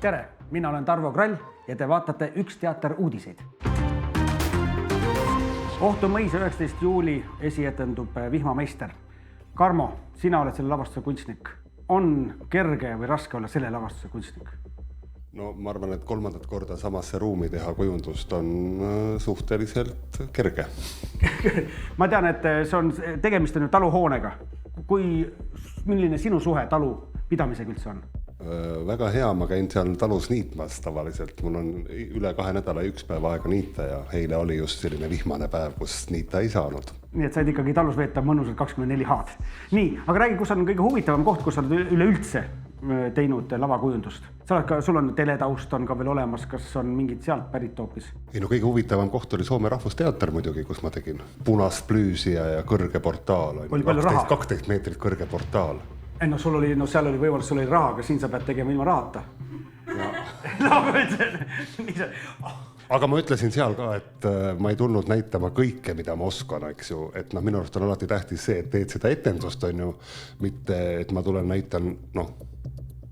Tere, mina olen Tarvo Krall ja te vaatate Üks teater uudiseid. Ohtu mõis 19. juuli esietendub Vihmameister. Karmo, sina oled selle lavastuse kunstnik. On kerge või raske olla selle lavastuse kunstnik? No ma arvan, et kolmandat korda samasse ruumi teha kujundust on suhteliselt kerge. Ma tean, et tegemist on ju taluhoonega. Milline sinu suhe talu pidamisega üldse on? Väga hea, ma käin seal talus niitmas tavaliselt. Mul on üle 2 nädala ja 1 päev aega niita ja eile oli just selline vihmane päev, kus niita ei saanud. Nii et said ikkagi talus veeta mõnusalt 24 haad. Nii, aga räägi, kus on kõige huvitavam koht, kus sa oled üleüldse teinud lavakujundust? Sul on teletaust on ka veel olemas, kas on mingid sealt pärit hoopis? Ei, no kõige huvitavam koht oli Soome Rahvusteater muidugi, kus ma tegin punast plüüsi ja kõrge portaal. Oli palju raha? 12 meetrit kõrge portaal. No seal oli võimalus, sul oli raha, aga siin sa pead tegema ilma rahata. Aga ma ütlesin seal ka, et ma ei tulnud näitama kõike, mida ma oskan, eks ju. Et minu arust on alati tähtis see, et teed seda etendust, on ju, mitte et ma tulen näitan,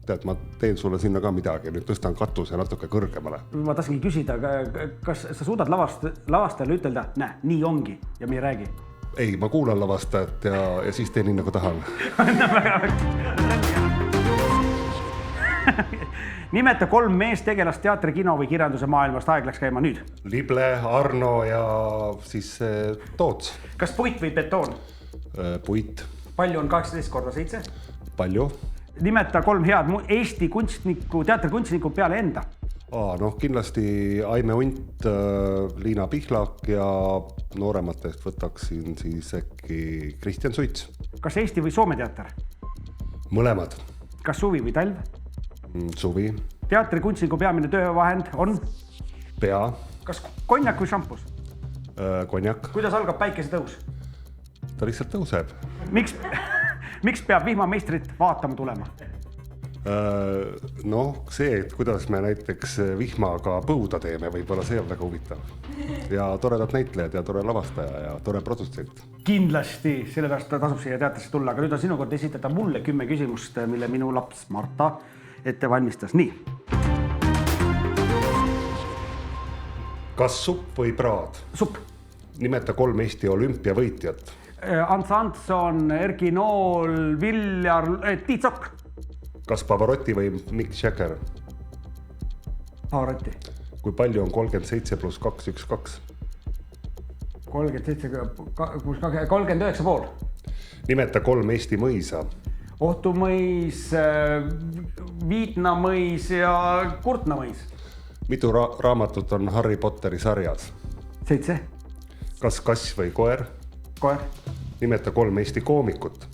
tead, ma teen sulle sinna ka midagi, nüüd tõstan katuse natuke kõrgemale. Ma tahtsingi küsida, kas sa suudad lavastajale ütelda, nii ongi ja me ei räägi? Ei, ma kuulan lavastajat ja siis teen nii, nagu tahan. Nimeta 3 meestegelast teatri, kino või kirjanduse maailmast. Aeg läks käima nüüd. Lible, Arno ja siis Toots. Kas puit või betoon? Puit. Palju on 18x7? Palju. Nimeta 3 head Eesti teatrikunstniku peale enda. Kindlasti Aime Unt, Liina Pihlak ja noorematest võtaksin siis äkki Kristjan Suits. Kas Eesti või Soome teater? Mõlemad. Kas suvi või talv? Suvi. Teatrikunstniku peamine töövahend on? Pea. Kas konjak või šampus? Konjak. Kuidas algab päikesetõus? Ta lihtsalt tõuseb. Miks peab Vihmameistrit vaatama tulema? See, et kuidas me näiteks vihmaga põuda teeme, võib-olla see on väga huvitav. Ja toredad näitlejad ja tore lavastaja ja tore produtsent. Kindlasti, sellepärast tasub siia teatrisse tulla. Aga nüüd on sinu kord esitada mulle 10 küsimust, mille minu laps Marta ette valmistas. Nii. Kas supp või praad? Supp. Nimeta 3 Eesti olümpiavõitjat. Ants Antson, Erki Nool, Viljar, Tiit Sokk. Kas Pavarotti või Mick Jagger? Pavarotti. Kui palju on 37 + 2 = 2? 39,5. Nimeta 3 Eesti mõisa. Ohtu mõis, Viitna mõis ja Kurtna mõis. Mitu raamatut on Harry Potteri sarjas? 7. Kas kass või koer? Koer. Nimeta 3 Eesti koomikut.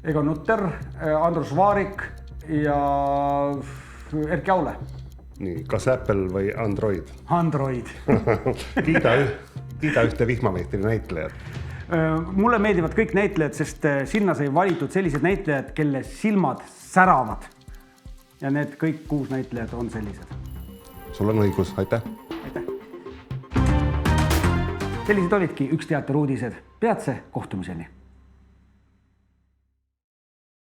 Egon Nutter, Andrus Vaarik ja Erki Aule. Nii, kas Apple või Android? Android. Kiida ühte Vihmameistri näitlejat. Mulle meeldivad kõik näitlejad, sest sinna sai valitud sellised näitlejad, kelle silmad säravad. Ja need kõik 6 näitlejad on sellised. Sul on õigus, aitäh. Aitäh. Sellised olidki Üks teater uudised. Peatse kohtumiseni.